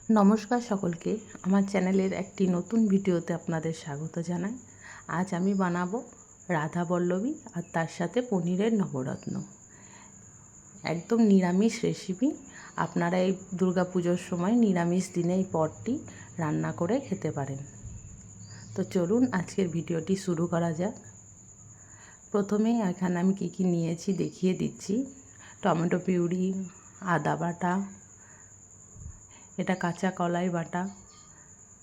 নমস্কার সকলকে, আমার চ্যানেলের একটি নতুন ভিডিওতে আপনাদের স্বাগত জানাই। আজ আমি বানাবো রাধা বল্লভী আর তার সাথে পনিরের নবরত্ন। একদম নিরামিষ রেসিপি। আপনারা এই দুর্গাপুজোর সময় নিরামিষ দিনে এই পদটি রান্না করে খেতে পারেন। তো চলুন আজকের ভিডিওটি শুরু করা যাক। প্রথমে এখানে আমি কী নিয়েছি দেখিয়ে দিচ্ছি। টমেটো পিউরি, আদা বাটা, এটা কাঁচা কলাই বাটা।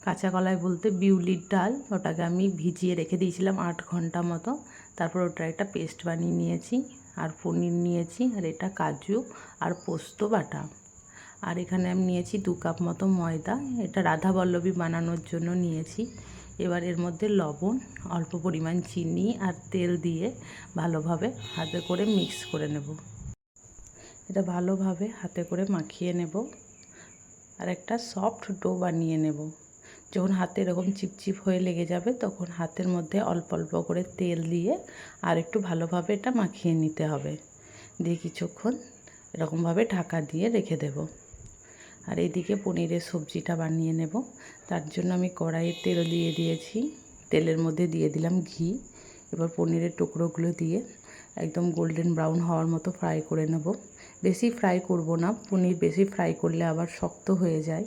কাঁচা কলাই বলতে বিউলির ডাল, ওটাকে আমি ভিজিয়ে রেখে দিয়েছিলাম 8 ঘন্টা মতো। তারপর ওটা একটা পেস্ট বানিয়ে নিয়েছি। আর পনির নিয়েছি, আর এটা কাজু আর পোস্ত বাটা। আর এখানে আমি নিয়েছি 2 কাপ মতো ময়দা, এটা রাধা বল্লভী বানানোর জন্য নিয়েছি। এবার এর মধ্যে লবণ, অল্প পরিমাণ চিনি আর তেল দিয়ে ভালোভাবে হাতে করে মিক্স করে নেব। এটা ভালোভাবে হাতে করে মাখিয়ে নেব আর একটা সফট ডো বানিয়ে নেব। যখন হাতে এরকম চিপচিপ হয়ে লেগে যাবে তখন হাতের মধ্যে অল্প অল্প করে তেল দিয়ে আর একটু ভালোভাবে এটা মাখিয়ে নিতে হবে। দিয়ে কিছুক্ষণ এরকমভাবে ঢাকা দিয়ে রেখে দেব। আর এইদিকে পনিরের সবজিটা বানিয়ে নেব। তার জন্য আমি কড়াইয়ে তেল দিয়ে দিয়েছি, তেলের মধ্যে দিয়ে দিলাম ঘি। এবার পনিরের টুকরোগুলো দিয়ে একদম গোল্ডেন ব্রাউন হওয়ার মতো ফ্রাই করে নেব। বেশি ফ্রাই করব না, পনির বেশি ফ্রাই করলে আবার শক্ত হয়ে যায়,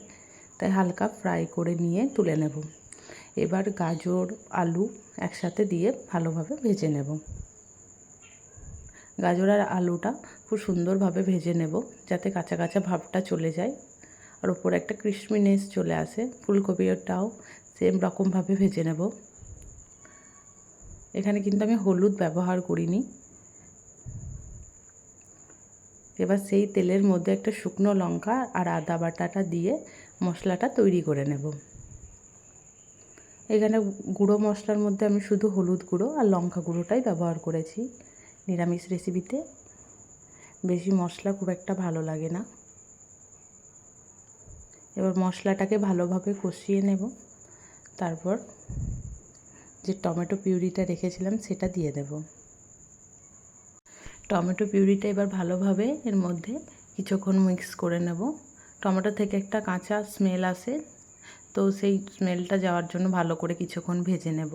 তাই হালকা ফ্রাই করে নিয়ে তুলে নেব। এবার গাজর আলু একসাথে দিয়ে ভালোভাবে ভেজে নেব। গাজর আর আলুটা খুব সুন্দরভাবে ভেজে নেব যাতে কাঁচা কাঁচা ভাবটা চলে যায় আর ওপরে একটা ক্রিসপিনেস চলে আসে। ফুলকপিটাও সেম রকমভাবে ভেজে নেব। এখানে কিন্তু আমি হলুদ ব্যবহার করিনি। এবার সেই তেলের মধ্যে একটা শুকনো লঙ্কা আর আদা বাটাটা দিয়ে মশলাটা তৈরি করে নেব। এখানে গুঁড়ো মশলার মধ্যে আমি শুধু হলুদ গুঁড়ো আর লঙ্কা গুঁড়োটাই ব্যবহার করেছি। নিরামিষ রেসিপিতে বেশি মশলা খুব একটা ভালো লাগে না। এবার মশলাটাকে ভালোভাবে কষিয়ে নেব। তারপর যে টমেটো পিউরিটা রেখেছিলাম সেটা দিয়ে দেব। টমেটো পিউরিটা এবার ভালোভাবে এর মধ্যে কিছুক্ষণ মিক্স করে নেব। টমেটো থেকে একটা কাঁচা স্মেল আসে, তো সেই স্মেলটা যাওয়ার জন্য ভালো করে কিছুক্ষণ ভেজে নেব।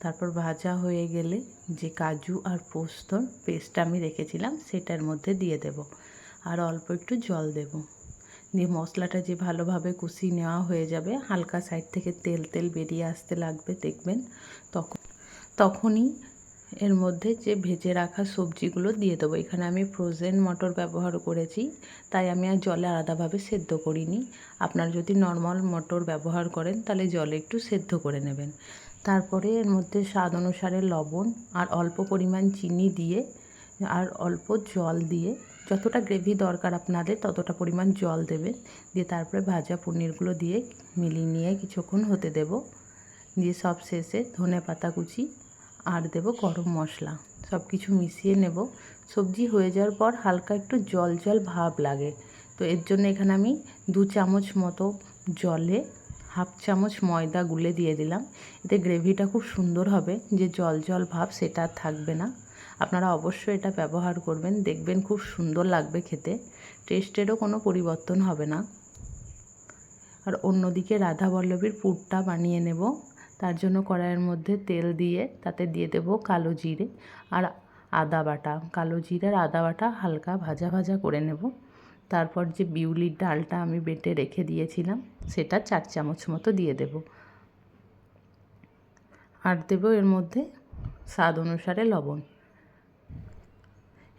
তারপর ভাজা হয়ে গেলে যে কাজু আর পোস্তর পেস্টটা আমি রেখেছিলাম সেটার মধ্যে দিয়ে দেব আর অল্প একটু জল দেব। দিয়ে মশলাটা যে ভালোভাবে কষিয়ে নেওয়া হয়ে যাবে, হালকা সাইড থেকে তেল তেল বেরিয়ে আসতে লাগবে দেখবেন, তখনই এর মধ্যে যে ভেজে রাখা সবজিগুলো দিয়ে দেবো। এখানে আমি ফ্রোজেন মটর ব্যবহার করেছি, তাই আমি আর জলে আলাদাভাবে সেদ্ধ করিনি। আপনারা যদি নর্মাল মটর ব্যবহার করেন তাহলে জলে একটু সেদ্ধ করে নেবেন। তারপরে এর মধ্যে স্বাদ অনুসারে লবণ আর অল্প পরিমাণ চিনি দিয়ে আর অল্প জল দিয়ে, যতটা গ্রেভি দরকার আপনাদের ততটা পরিমাণ জল দেবেন। দিয়ে তারপরে ভাজা পনিরগুলো দিয়ে মিলিয়ে নিয়ে কিছুক্ষণ হতে দেব। দিয়ে সব শেষে ধনেপাতা কুচি আর দেব গরম মশলা, সব কিছু মিশিয়ে নেব। সবজি হয়ে যাওয়ার পর হালকা একটু জল জল ভাব লাগে, তো এর জন্য এখানে আমি 2 চামচ মতো জলে 1/2 চামচ ময়দা গুলে দিয়ে দিলাম। এতে গ্রেভিটা খুব সুন্দর হবে, যে জল জল ভাব সেটা আর থাকবে না। আপনারা অবশ্যই এটা ব্যবহার করবেন, দেখবেন খুব সুন্দর লাগবে খেতে, টেস্টেরও কোনো পরিবর্তন হবে না। আর অন্যদিকে রাধা বল্লভীর পুরটা বানিয়ে নেব। তার জন্য কড়াইয়ের মধ্যে তেল দিয়ে তাতে দিয়ে দেব কালো জিরে আর আদা বাটা। কালো জিরে আর আদা বাটা হালকা ভাজা ভাজা করে নেব। তারপর যে বিউলির ডালটা আমি বেটে রেখে দিয়েছিলাম সেটা 4 চামচ মতো দিয়ে দেব। আর দেব এর মধ্যে স্বাদ অনুসারে লবণ।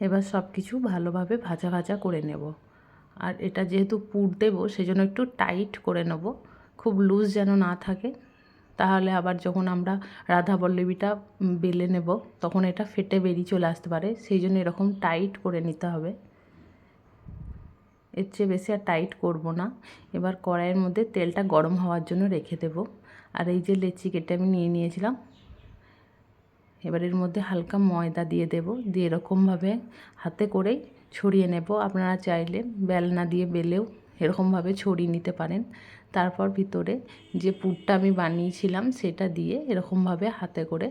এবার সব কিছু ভালোভাবে ভাজা ভাজা করে নেব। আর এটা যেহেতু পুর দেবো সেজন্য একটু টাইট করে নেব, খুব লুজ যেন না থাকে, তাহলে আবার যখন আমরা রাধা বল্লভীটা বেলে নেব তখন এটা ফেটে বেরিয়ে চলে আসতে পারে, সেই জন্য এরকম টাইট করে নিতে হবে। এর চেয়ে বেশি আর টাইট করব না। এবার কড়াইয়ের মধ্যে তেলটা গরম হওয়ার জন্য রেখে দেব। আর এই যে লেচি কেটে আমি নিয়েছিলাম, এবার এর মধ্যে হালকা ময়দা দিয়ে দেব। দিয়ে এরকমভাবে হাতে করেই ছড়িয়ে নেব। আপনারা চাইলে বেলনা দিয়ে বেলেও এরকমভাবে ছড়িয়ে নিতে পারেন। তারপর ভিতরে যে পুরটা আমি বানিয়েছিলাম সেটা দিয়ে এরকমভাবে হাতে করে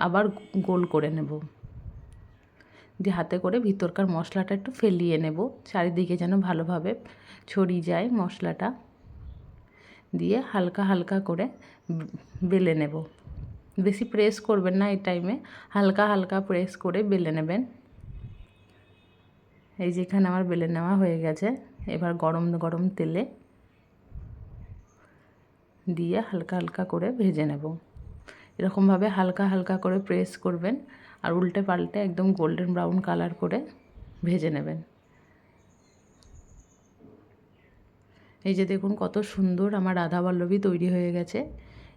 আবার গোল করে নেব। দিয়ে হাতে করে ভিতরকার মশলাটা একটু ফেলিয়ে নেব, চারিদিকে যেন ভালোভাবে ছড়িয়ে যায় মশলাটা। দিয়ে হালকা হালকা করে বেলে নেব। বেশি প্রেস করবেন না এই টাইমে, হালকা হালকা প্রেস করে বেলে নেবেন। এই যেখানে আমার বেলে নেওয়া হয়ে গেছে, এবার গরম গরম তেলে দিয়ে হালকা হালকা করে ভেজে নেব। এরকমভাবে হালকা হালকা করে প্রেস করবেন আর উল্টে পাল্টে একদম গোল্ডেন ব্রাউন কালার করে ভেজে নেবেন। এই যে দেখুন কত সুন্দর আমার রাধা বল্লভী তৈরি হয়ে গেছে।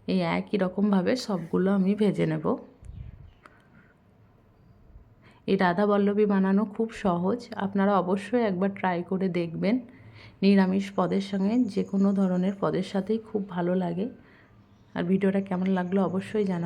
এই একই রকমভাবে সবগুলো আমি ভেজে নেব। এই রাধা বল্লভী বানানো খুব সহজ, আপনারা অবশ্যই একবার ট্রাই করে দেখবেন। নিরামিষ পদের সঙ্গে যে কোনো ধরনের পদের সাথেই খুব ভালো লাগে। আর ভিডিওটা কেমন লাগলো অবশ্যই জানাবেন।